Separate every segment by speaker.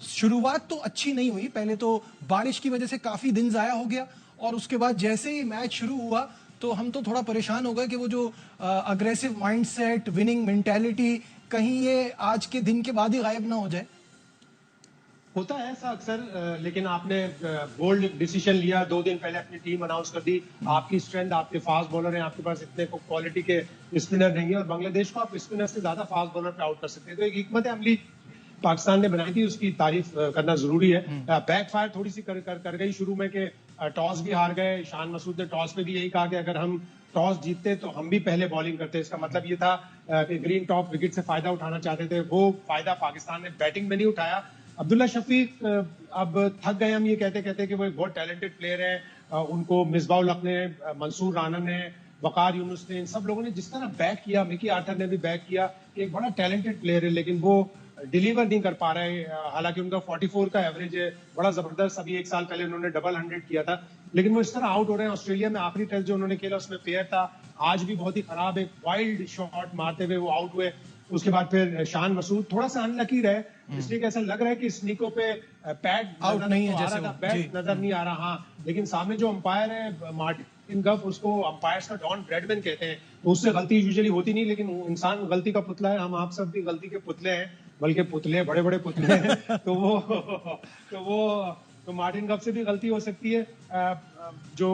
Speaker 1: शुरुआत तो अच्छी नहीं हुई, पहले तो बारिश की वजह से काफी दिन जाया हो गया और उसके बाद जैसे ही मैच शुरू हुआ तो हम तो थोड़ा परेशान हो गए कि वो जो अग्रेसिव माइंडसेट, विनिंग मेंटेलिटी कहीं ये आज के दिन के बाद ही गायब ना हो जाए।
Speaker 2: होता है ऐसा अक्सर, लेकिन आपने बोल्ड डिसीजन लिया, 2 दिन पहले अपनी टीम अनाउंस कर दी। आपकी स्ट्रेंथ, आपके फास्ट बॉलर हैं, आपके पास इतने क्वालिटी के स्पिनर नहीं है और बांग्लादेश को आप स्पिनर से ज्यादा फास्ट बॉलर पे आउट कर सकते हैं। तो एक हिकमत अमली पाकिस्तान ने बनाई थी, उसकी तारीफ करना जरूरी है। बैक फायर थोड़ी सी कर गई शुरू में कि टॉस भी हार गए। शान मसूद ने टॉस पे भी यही कहा कि अगर हम टॉस जीतते तो हम भी पहले बॉलिंग करते। इसका मतलब ये था कि ग्रीन टॉप विकेट से फायदा उठाना चाहते थे। वो फायदा पाकिस्तान ने बैटिंग में नहीं उठाया। अब्दुल्ला शफीक अब थक गए हम ये कहते कहते कि वो एक बहुत टैलेंटेड प्लेयर है। उनको मिसबाउल हक ने, मंसूर राना ने, वकार यूनुस ने, इन सब लोगों ने जिस तरह बैक किया, मिकी आर्थर ने भी बैक किया कि एक बड़ा टैलेंटेड प्लेयर है, लेकिन वो डिलीवर नहीं कर पा रहे। हालांकि उनका 44 का एवरेज है, बड़ा जबरदस्त। अभी 1 साल पहले उन्होंने डबल 100 किया था, लेकिन वो इस तरह आउट हो रहे हैं। ऑस्ट्रेलिया में आखिरी टेस्ट जो उन्होंने खेला उसमें फेयर था, आज भी बहुत ही खराब एक वाइल्ड शॉट मारते हुए वो आउट हुए। उसके बाद फिर शान मसूद थोड़ा सा अनलकी रहे, इसलिए ऐसा लग रहा है कि स्नीको पे पैड
Speaker 1: आउट नहीं है, जैसे
Speaker 2: बैट नजर नहीं आ रहा। हाँ, लेकिन सामने जो अंपायर है मार्टिन गफ, उसको अंपायर का डॉन ब्रैडमैन कहते हैं, तो उससे गलती यूजुअली होती नहीं, लेकिन इंसान गलती का पुतला है। हम आप सब भी गलती के पुतले हैं, बल्कि पुतले बड़े बड़े पुतले हैं। तो मार्टिन गफ से भी गलती हो सकती है। जो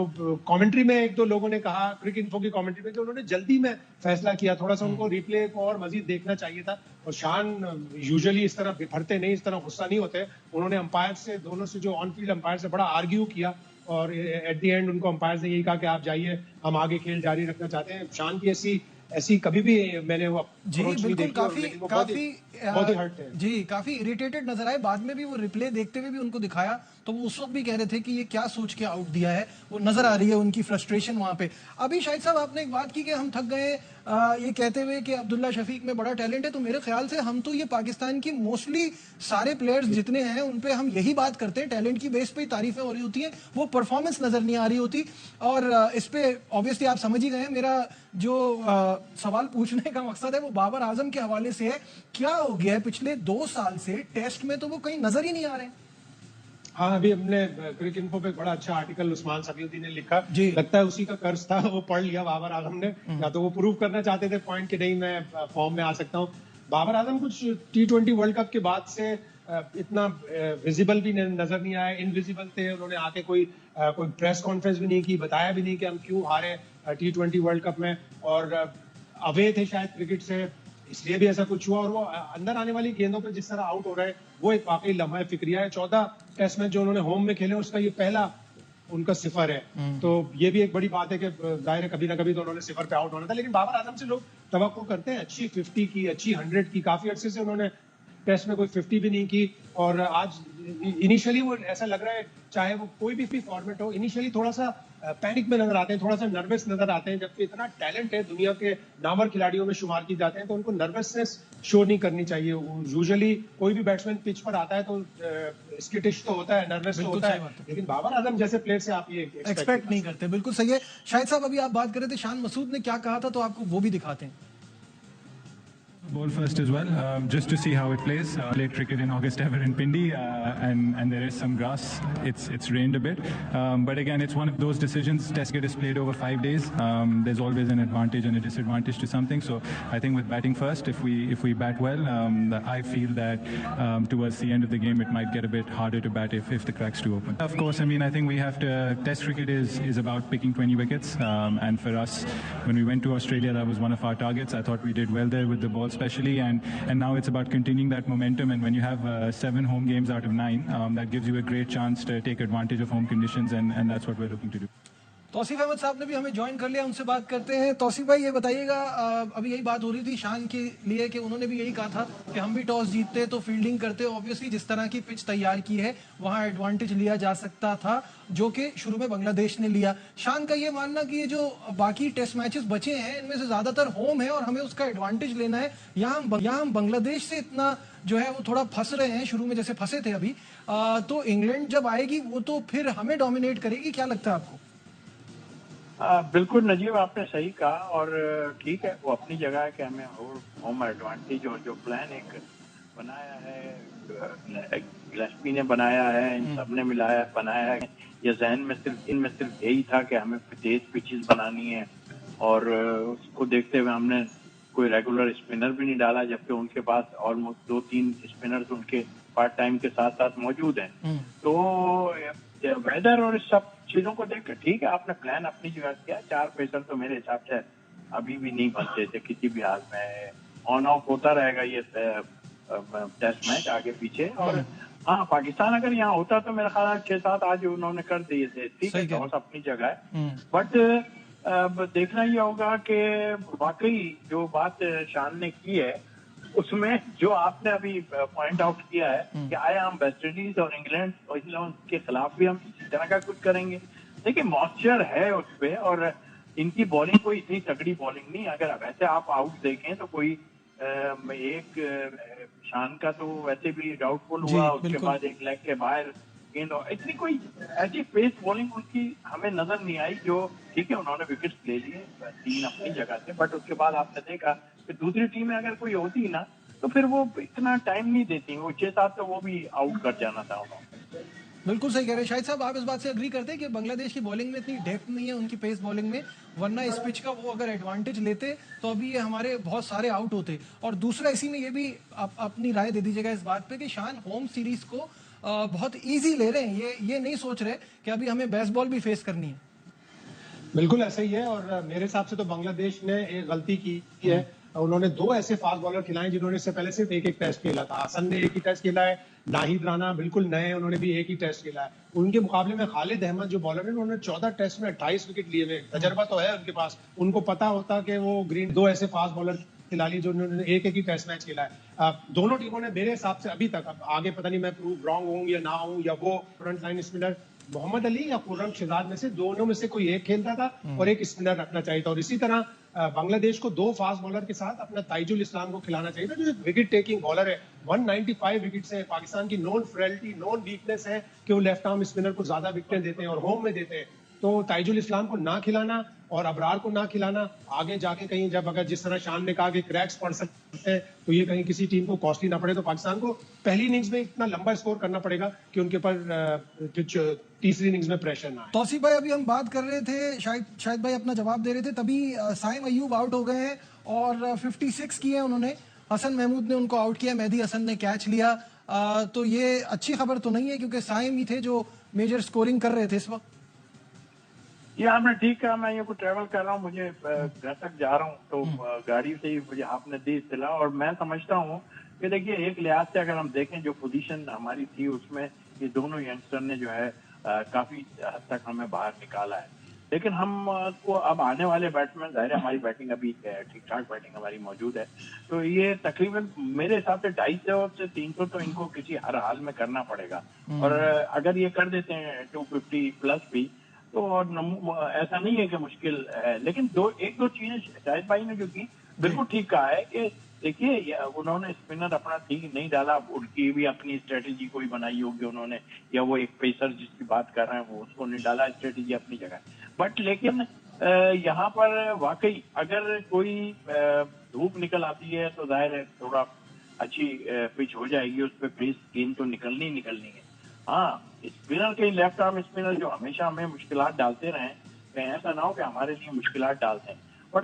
Speaker 2: कमेंट्री में एक दो लोगों ने कहा, क्रिक इन्फो की कमेंट्री में, कि उन्होंने जल्दी में फैसला किया, थोड़ा सा उनको रिप्ले को और मजीद देखना चाहिए था। और शान यूजुअली इस तरह बिफरते नहीं, इस तरह गुस्सा नहीं होते। उन्होंने अंपायर से, दोनों से, जो ऑन फील्ड अंपायर से बड़ा आर्ग्यू किया और एट द एंड उनको अंपायर ने यही कहा कि आप जाइए, हम आगे खेल जारी रखना चाहते हैं। शान की ऐसी कभी भी मैंने वो
Speaker 1: जी बिल्कुल, काफी
Speaker 2: बहुत ही हर्ट है।
Speaker 1: जी, काफी इरिटेटेड नजर आए। बाद में भी वो रिप्ले देखते हुए भी उनको दिखाया तो वो उस वक्त भी कह रहे थे कि ये क्या सोच के आउट दिया है। वो नजर आ रही है उनकी फ्रस्ट्रेशन वहां पे। अभी शाहिद साहब आपने एक बात की कि हम थक गए ये कहते हुए कि अब्दुल्ला शफीक में बड़ा टैलेंट है, तो मेरे ख्याल से हम तो ये पाकिस्तान की मोस्टली सारे प्लेयर्स जितने हैं उन पे हम यही बात करते हैं, टैलेंट की बेस पे ही तारीफें हो रही होती हैं, वो परफॉर्मेंस नजर नहीं आ रही होती। और इस पे ऑब्वियसली आप समझ ही गए, मेरा जो सवाल पूछने का मकसद है वो बाबर आजम के हवाले से है। क्या हो गया है पिछले 2 साल से टेस्ट में तो वो कहीं नजर ही नहीं आ रहे।
Speaker 2: हाँ, अभी हमने क्रिक इन्फो पे बड़ा अच्छा आर्टिकल उस्मान सफीउद्दीन ने लिखा,
Speaker 1: जी।
Speaker 2: लगता है उसी का कर्ज था, वो पढ़ लिया बाबर आजम ने। या तो वो प्रूव करना चाहते थे पॉइंट कि नहीं मैं फॉर्म में आ सकता हूँ। बाबर आजम कुछ T20 वर्ल्ड कप के बाद से इतना विजिबल भी नजर नहीं आया, इनविजिबल थे। उन्होंने आके कोई प्रेस कॉन्फ्रेंस भी नहीं की, बताया भी नहीं कि हम क्यों हारे T20 वर्ल्ड कप में, और अवे थे शायद क्रिकेट से, इसलिए भी ऐसा कुछ हुआ। और वो अंदर आने वाली गेंदों पे जिस तरह आउट हो रहा है, वो एक वाकई लम्हा फिक्रिया है। 14 टेस्ट मैच जो उन्होंने होम में खेले, उसका ये पहला उनका सिफर है। तो ये भी एक बड़ी बात है कि जाहिर है कभी ना कभी तो उन्होंने सिफर पे आउट होना था। लेकिन बाबर आजम से लोग तवक्को करते हैं अच्छी 50 की, अच्छी 100 की। काफी अर्से से उन्होंने टेस्ट में कोई 50 भी नहीं की। और आज इनिशियली वो ऐसा लग रहा है, चाहे वो कोई भी फॉर्मेट हो, इनिशियली थोड़ा सा पैनिक में नजर आते हैं, थोड़ा सा नर्वस नजर आते हैं। जबकि इतना टैलेंट है, दुनिया के नामवर खिलाड़ियों में शुमार की जाते हैं, तो उनको नर्वसनेस शो नहीं करनी चाहिए। यूजुअली कोई भी बैट्समैन पिच पर आता है तो स्किटिश तो होता है, नर्वस तो होता है, लेकिन बाबर आजम जैसे प्लेयर से आप ये
Speaker 1: एक्सपेक्ट नहीं करते। बिल्कुल सही है। शाहिद साहब अभी आप बात कर रहे थे शान मसूद ने क्या कहा था, तो आपको वो भी दिखाते हैं।
Speaker 3: Ball first as well, just to see how it plays. Played cricket in August ever in Pindi, and there is some grass. It's rained a bit, but again, it's one of those decisions. Test cricket is played over 5 days. There's always an advantage and a disadvantage to something. So I think with batting first, if we bat well, I feel that towards the end of the game, it might get a bit harder to bat if the cracks do open. Of course, I mean, I think we have to. Test cricket is about picking 20 wickets, and for us, when we went to Australia, that was one of our targets. I thought we did well there with the ball especially, and now it's about continuing that momentum. And when you have 7 home games out of 9, that gives you a great chance to take advantage of home conditions, and that's what we're looking to do.
Speaker 1: Tausif Ahmad साहब ने भी हमें join कर लिया, उनसे बात करते हैं। तौसीफ भाई, ये बताइएगा, अभी यही बात हो रही थी शान के लिए कि उन्होंने भी यही कहा था कि हम भी टॉस जीतते तो फील्डिंग करते। ऑब्वियसली जिस तरह की पिच तैयार की है वहां एडवांटेज लिया जा सकता था, जो कि शुरू में बांग्लादेश ने लिया। शान का ये मानना कि ये जो बाकी टेस्ट मैचेस बचे हैं इनमें से ज्यादातर होम है और हमें उसका एडवांटेज लेना है। यहाँ हम बांग्लादेश से इतना जो है वो थोड़ा फंस रहे हैं, शुरू में जैसे फंसे थे अभी, तो इंग्लैंड जब आएगी वो तो फिर हमें डोमिनेट करेगी। क्या लगता है आपको?
Speaker 4: बिल्कुल नजीब, आपने सही कहा, और ठीक है, वो अपनी जगह है कि हमें होम एडवांटेज और जो प्लान एक बनाया है गिलस्पी ने बनाया है, इन सब ने बनाया है, या जहन में सिर्फ इनमें सिर्फ यही था कि हमें तेज पिचेस बनानी है, और उसको देखते हुए हमने कोई रेगुलर स्पिनर भी नहीं डाला, जबकि उनके पास ऑलमोस्ट 2-3 स्पिनर्स उनके पार्ट टाइम के साथ साथ मौजूद हैं। तो वेदर और इस सब चीजों को देख कर ठीक है, आपने प्लान अपनी जगह किया। 4 पेसर तो मेरे हिसाब से अभी भी नहीं बनते थे किसी भी हाल में। ऑन ऑफ होता रहेगा ये टेस्ट मैच आगे पीछे। और हाँ, पाकिस्तान अगर यहाँ होता तो मेरा ख्याल 6-7 आज उन्होंने कर दिए थे। ठीक है, टॉस अपनी जगह है, बट देखना ये होगा कि वाकई जो बात शान ने की है उसमें जो आपने अभी पॉइंट आउट किया है कि आया हम वेस्ट इंडीज और इंग्लैंड और के खिलाफ भी हम इसी तरह का कुछ करेंगे। देखिए, मॉइस्चर है उस पर, और इनकी बॉलिंग कोई इतनी तगड़ी बॉलिंग नहीं। अगर वैसे आप आउट देखें तो कोई एक शान का तो वैसे भी डाउटफुल हुआ, उसके बाद एक लेग के बाहर गेंद, इतनी कोई ऐसी पेस बॉलिंग उनकी हमें नजर नहीं आई। जो ठीक है, उन्होंने विकेट्स ले लिए 3 अपनी जगह से, बट उसके बाद आपने देखा कि दूसरी टीम में अगर कोई होती ना तो फिर वो इतना टाइम नहीं देती, वो 6-7 तो वो भी आउट कर जाना था उन्होंने।
Speaker 1: बिल्कुल सही कह रहे हैं शाहिद साहब। आप इस बात से एग्री करते हैं कि बांग्लादेश की बॉलिंग में इतनी डेप्थ नहीं है उनकी पेस बॉलिंग में, वरना इस पिच का वो अगर एडवांटेज लेते तो अभी ये हमारे बहुत सारे आउट होते। और दूसरा, इसी में ये भी आप अपनी राय दे दीजिएगा इस बात पे कि शान होम सीरीज को बहुत इजी ले रहे हैं, ये नहीं सोच रहे कि अभी हमें बेसबॉल भी फेस करनी है।
Speaker 2: बिल्कुल ऐसा ही है, और मेरे हिसाब से तो बांग्लादेश ने एक गलती की है। उन्होंने 2 ऐसे फास्ट बॉलर खिलाए जिन्होंने इससे पहले सिर्फ एक टेस्ट खेला था। हसन ने एक ही टेस्ट खेला है, नाहिद राना बिल्कुल नए, उन्होंने भी एक ही टेस्ट खेला है। उनके मुकाबले में खालिद अहमद जो बॉलर है, उन्होंने 14 टेस्ट में 28 विकेट लिए हुए। तजर्बा तो है उनके पास, उनको पता होता कि वो ग्रीन 2 ऐसे फास्ट बॉलर खिला लिए जो उन्होंने एक ही टेस्ट मैच खेला है। दोनों टीमों ने मेरे हिसाब से अभी तक, अब आगे पता नहीं मैं प्रूव रॉन्ग हूँ या ना हूँ, या वो front line spinner Mohammad Ali या खुर्रम शिजाद में से दोनों में से कोई एक खेलता था और एक स्पिनर रखना चाहिए था। और इसी तरह बांग्लादेश को 2 फास्ट बॉलर के साथ अपना ताइजुल इस्लाम को खिलाना चाहिए था, जो एक विकेट टेकिंग बॉलर है। 195 विकेट्स है। पाकिस्तान की नोन फ्रेलिटी, नोन वीकनेस है कि वो लेफ्ट आर्म स्पिनर को ज्यादा विकेट देते हैं और होम में देते हैं। तो ताइजुल इस्लाम को ना खिलाना और अबरार को ना खिलाना, आगे जाके कहीं जब अगर जिस तरह शान ने कहा कि क्रैक्स पड़ सकते हैं तो ये कहीं किसी टीम को कॉस्टली ना पड़े। तो पाकिस्तान को पहली इनिंग्स में इतना लंबा स्कोर करना पड़ेगा कि उनके ऊपर तीसरी इनिंग्स में प्रेशर ना आए।
Speaker 1: तौसीफ भाई, अभी हम बात कर रहे थे, शायद भाई अपना जवाब दे रहे थे, तभी साइम अयूब आउट हो गए हैं और 56 किए हैं उन्होंने। हसन महमूद ने उनको आउट किया, मेहदी हसन ने कैच लिया। तो ये अच्छी खबर तो नहीं है, क्योंकि साइम ही थे जो मेजर स्कोरिंग कर रहे थे इस वक्त।
Speaker 4: ये आपने ठीक कहा। मैं ये कुछ ट्रैवल कर रहा हूँ, मुझे घर तक जा रहा हूँ, तो गाड़ी से ही मुझे आपने दी इत्तला। और मैं समझता हूँ कि देखिए, एक लिहाज से अगर हम देखें जो पोजीशन हमारी थी उसमें ये दोनों यंगस्टर ने जो है काफी हद तक हमें बाहर निकाला है। लेकिन हम को अब आने वाले बैट्समैन, जाहिर है हमारी बैटिंग अभी ठीक ठाक बैटिंग हमारी मौजूद है, तो ये तकरीबन मेरे हिसाब से 250 से 300 तो इनको किसी हर हाल में करना पड़ेगा। और अगर ये कर देते हैं 250 प्लस भी, तो ऐसा नहीं है कि मुश्किल है। लेकिन एक दो चीजें शाहिद भाई ने जो की बिल्कुल ठीक कहा है कि देखिए, उन्होंने स्पिनर अपना ठीक नहीं डाला, उनकी भी अपनी स्ट्रेटेजी कोई बनाई होगी उन्होंने, या वो एक पेसर जिसकी बात कर रहे हैं वो उसको नहीं डाला, स्ट्रेटेजी अपनी जगह। बट लेकिन यहाँ पर वाकई अगर कोई धूप निकल आती है तो जाहिर है थोड़ा अच्छी पिच हो जाएगी, उस पर पेस गेंद तो निकलनी है। हाँ, स्पिनर के लेफ्ट आर्म स्पिनर जो हमेशा हमें मुश्किलात डालते रहे, ऐसा ना हो कि हमारे लिए मुश्किलात डालते हैं।